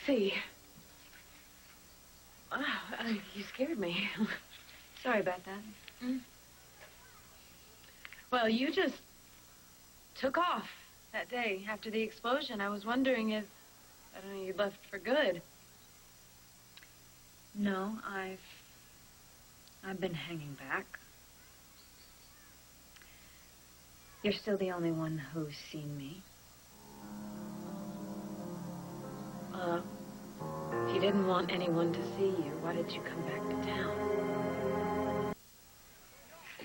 Dixie. Wow, you scared me. Sorry about that. Mm. Well, you just took off that day after the explosion. I was wondering if, I don't know, you left for good. No, I've been hanging back. You're still the only one who's seen me. If you didn't want anyone to see you, why did you come back to town?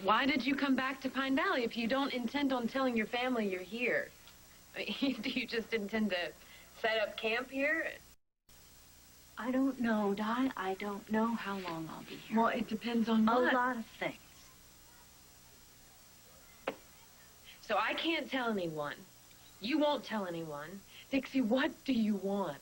Why did you come back to Pine Valley if you don't intend on telling your family you're here? I mean, do you just intend to set up camp here? I don't know, Di. I don't know how long I'll be here. Well, it depends on what? A lot of things. So I can't tell anyone. You won't tell anyone. Dixie, what do you want?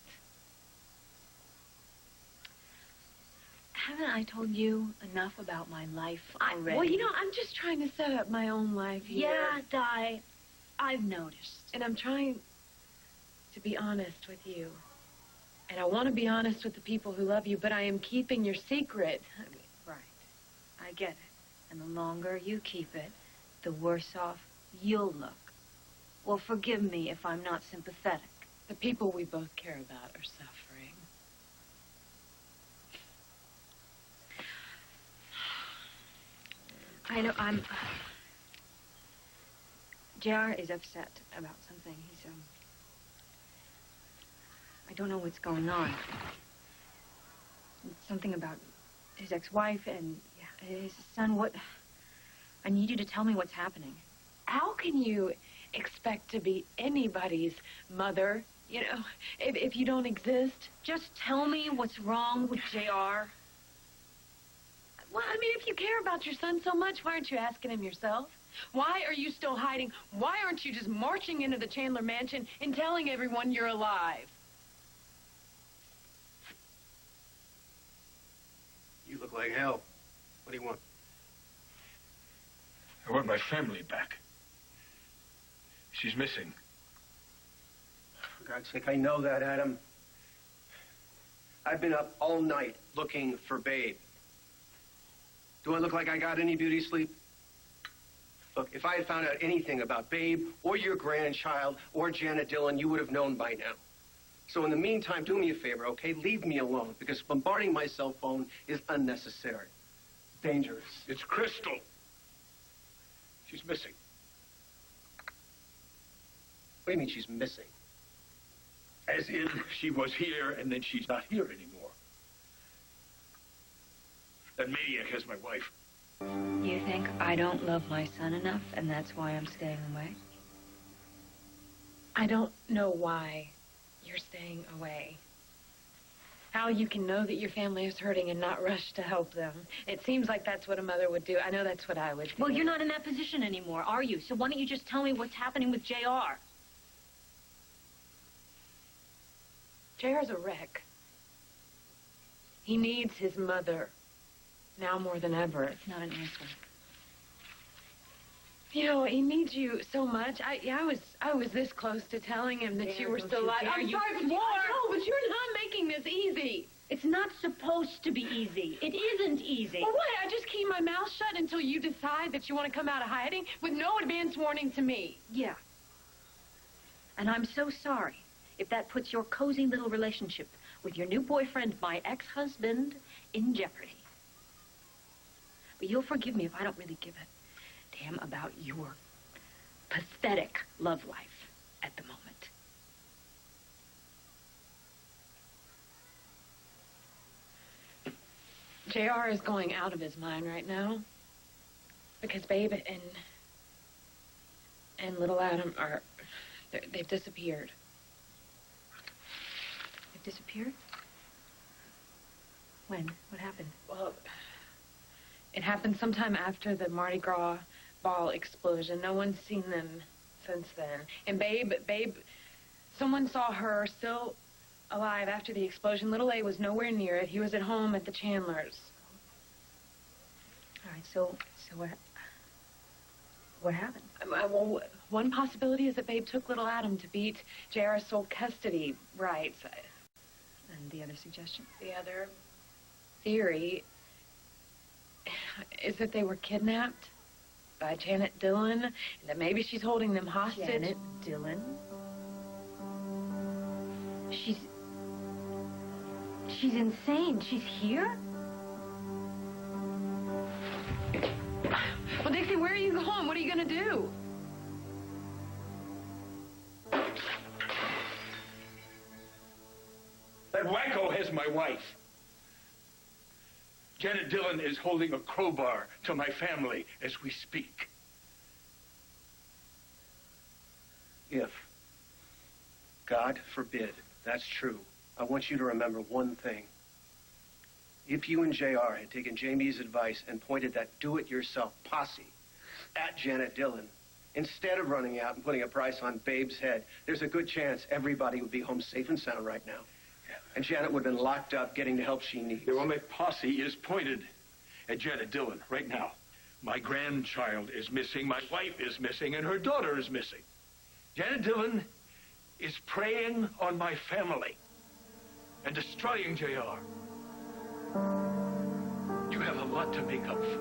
Haven't I told you enough about my life already? Well, you know, I'm just trying to set up my own life here. Yeah, Di, I've noticed. And I'm trying to be honest with you. And I want to be honest with the people who love you, but I am keeping your secret. Right. I get it. And the longer you keep it, the worse off you'll look. Well, forgive me if I'm not sympathetic. The people we both care about are suffering. I know, JR is upset about something. He's, I don't know what's going on. Something about his ex-wife and his son. What? I need you to tell me what's happening. How can you expect to be anybody's mother, you know, if you don't exist? Just tell me what's wrong with JR. Well, I mean, if you care about your son so much, why aren't you asking him yourself? Why are you still hiding? Why aren't you just marching into the Chandler mansion and telling everyone you're alive? You look like hell. What do you want? I want my family back. She's missing. For God's sake, I know that, Adam. I've been up all night looking for Babe. Do I look like I got any beauty sleep? Look, if I had found out anything about Babe or your grandchild or Janet Dillon, you would have known by now. So in the meantime, do me a favor, okay? Leave me alone, because bombarding my cell phone is unnecessary. Dangerous. It's Crystal. She's missing. What do you mean she's missing? As in, she was here, and then she's not here anymore. That maniac has my wife. You think I don't love my son enough, and that's why I'm staying away? I don't know why you're staying away. How you can know that your family is hurting and not rush to help them. It seems like that's what a mother would do. I know that's what I would do. Well, you're not in that position anymore, are you? So why don't you just tell me what's happening with JR? JR's a wreck. He needs his mother. Now more than ever. It's not an answer. You know, he needs you so much. I was this close to telling him that you were still alive. I'm sorry, but but you're not making this easy. It's not supposed to be easy. It isn't easy. Well, what? I just keep my mouth shut until you decide that you want to come out of hiding with no advance warning to me. Yeah. And I'm so sorry if that puts your cozy little relationship with your new boyfriend, my ex-husband, in jeopardy. But you'll forgive me if I don't really give a damn about your pathetic love life at the moment. JR is going out of his mind right now because Babe and little Adam they've disappeared. They've disappeared? When? What happened? Well, it happened sometime after the Mardi Gras ball explosion. No one's seen them since then. And Babe, someone saw her still alive after the explosion. Little A was nowhere near it. He was at home at the Chandlers. All right, so what happened? Well, one possibility is that Babe took little Adam to beat JR's sole custody rights. And And the other suggestion? The other theory is that they were kidnapped by Janet Dillon, and that maybe she's holding them hostage. Janet Dillon? She's insane. She's here? Well, Dixie, where are you going? What are you going to do? That wacko has my wife. Janet Dillon is holding a crowbar to my family as we speak. If, God forbid, that's true, I want you to remember one thing. If you and JR had taken Jamie's advice and pointed that do-it-yourself posse at Janet Dillon, instead of running out and putting a price on Babe's head, there's a good chance everybody would be home safe and sound right now. And Janet would have been locked up getting the help she needs. Yeah, well, my posse is pointed at Janet Dillon right now. My grandchild is missing, my wife is missing, and her daughter is missing. Janet Dillon is preying on my family and destroying JR. You have a lot to make up for.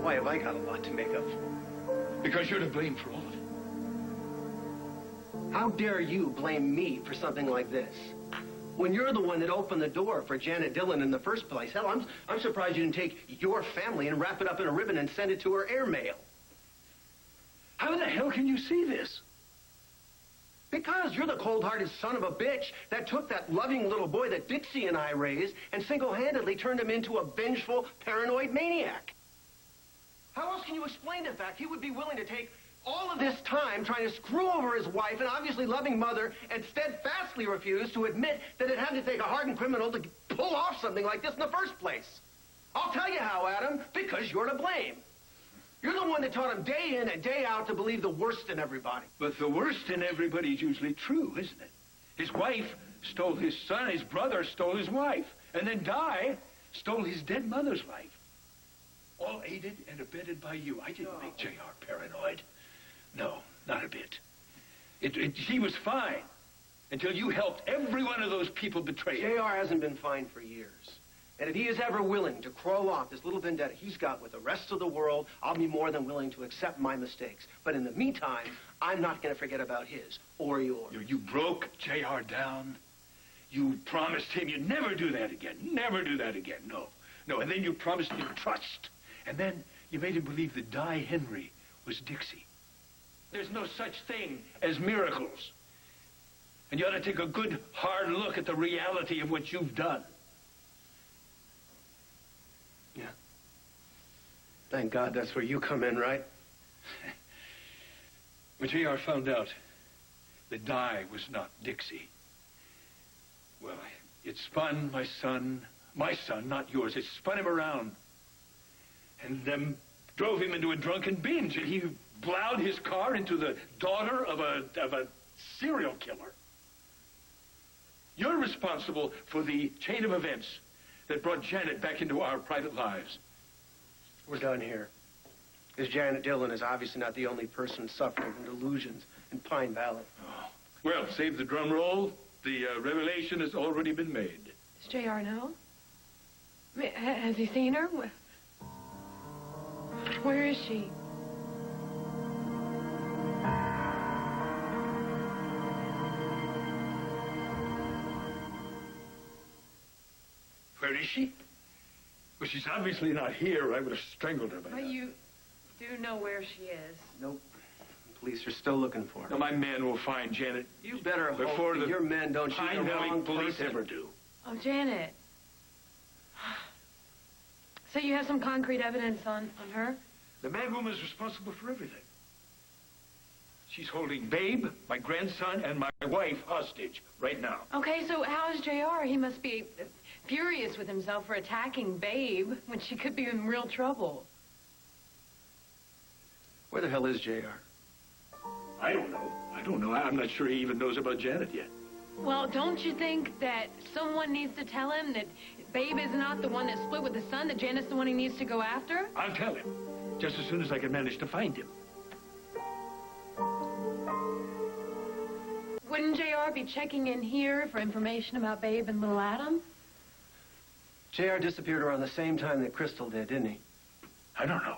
Why have I got a lot to make up for? Because you're to blame for all of it. How dare you blame me for something like this? When you're the one that opened the door for Janet Dillon in the first place. Hell, I'm surprised you didn't take your family and wrap it up in a ribbon and send it to her airmail. How the hell can you see this? Because you're the cold-hearted son of a bitch that took that loving little boy that Dixie and I raised and single-handedly turned him into a vengeful, paranoid maniac. How else can you explain the fact he would be willing to take all of this time trying to screw over his wife and obviously loving mother and steadfastly refuse to admit that it had to take a hardened criminal to pull off something like this in the first place? I'll tell you how, Adam, because you're to blame. You're the one that taught him day in and day out to believe the worst in everybody. But the worst in everybody is usually true, isn't it? His wife stole his son, his brother stole his wife, and then Di stole his dead mother's life. All aided and abetted by you. I didn't make JR paranoid. No, not a bit. He was fine until you helped every one of those people betray him. JR hasn't been fine for years. And if he is ever willing to crawl off this little vendetta he's got with the rest of the world, I'll be more than willing to accept my mistakes. But in the meantime, I'm not going to forget about his or yours. You broke JR down. You promised him you'd never do that again. Never do that again. No. No, and then you promised him trust. And then you made him believe that Di Henry was Dixie. There's no such thing as miracles. And you ought to take a good, hard look at the reality of what you've done. Yeah. Thank God that's where you come in, right? When JR found out that Di was not Dixie, well, it spun my son, not yours, it spun him around and drove him into a drunken binge, and he plowed his car into the daughter of a serial killer. You're responsible for the chain of events that brought Janet back into our private lives. We're done here. Because Janet Dillon is obviously not the only person suffering from delusions in Pine Valley. Oh. Well, save the drum roll. The revelation has already been made. Does JR know? I mean, has he seen her? Where is she? Where is she? Well, she's obviously not here. I would have strangled her by now. But you do know where she is. Nope. The police are still looking for her. Now, my men will find Janet. You better hope before that your men don't shoot Pine the Valley wrong police person. ever do. Oh, Janet. So you have some concrete evidence on her? The mad woman is responsible for everything. She's holding Babe, my grandson, and my wife hostage right now. Okay, so how is JR? He must be furious with himself for attacking Babe when she could be in real trouble. Where the hell is JR? I don't know. I'm not sure he even knows about Janet yet. Well, don't you think that someone needs to tell him that Babe is not the one that split with the son, that Janet's the one he needs to go after? I'll tell him, just as soon as I can manage to find him. Wouldn't JR be checking in here for information about Babe and little Adam? JR disappeared around the same time that Crystal did, didn't he? I don't know.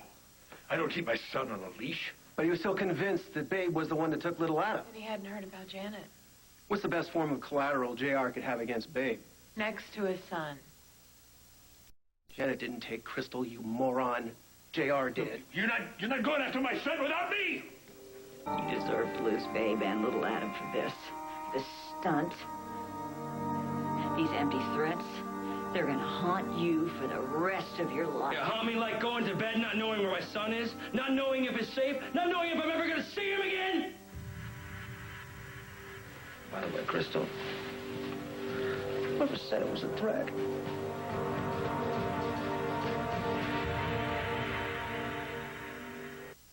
I don't keep my son on a leash. But he was still convinced that Babe was the one that took little Adam. And he hadn't heard about Janet. What's the best form of collateral JR could have against Babe? Next to his son. Janet didn't take Crystal, you moron. JR did. You're not going after my son without me! You deserve to lose Babe and little Adam for this stunt. These empty threats, they're gonna haunt you for the rest of your life. Yeah, haunt me like going to bed not knowing where my son is, not knowing if it's safe, not knowing if I'm ever gonna see him again! By the way, Crystal, whoever said it was a threat?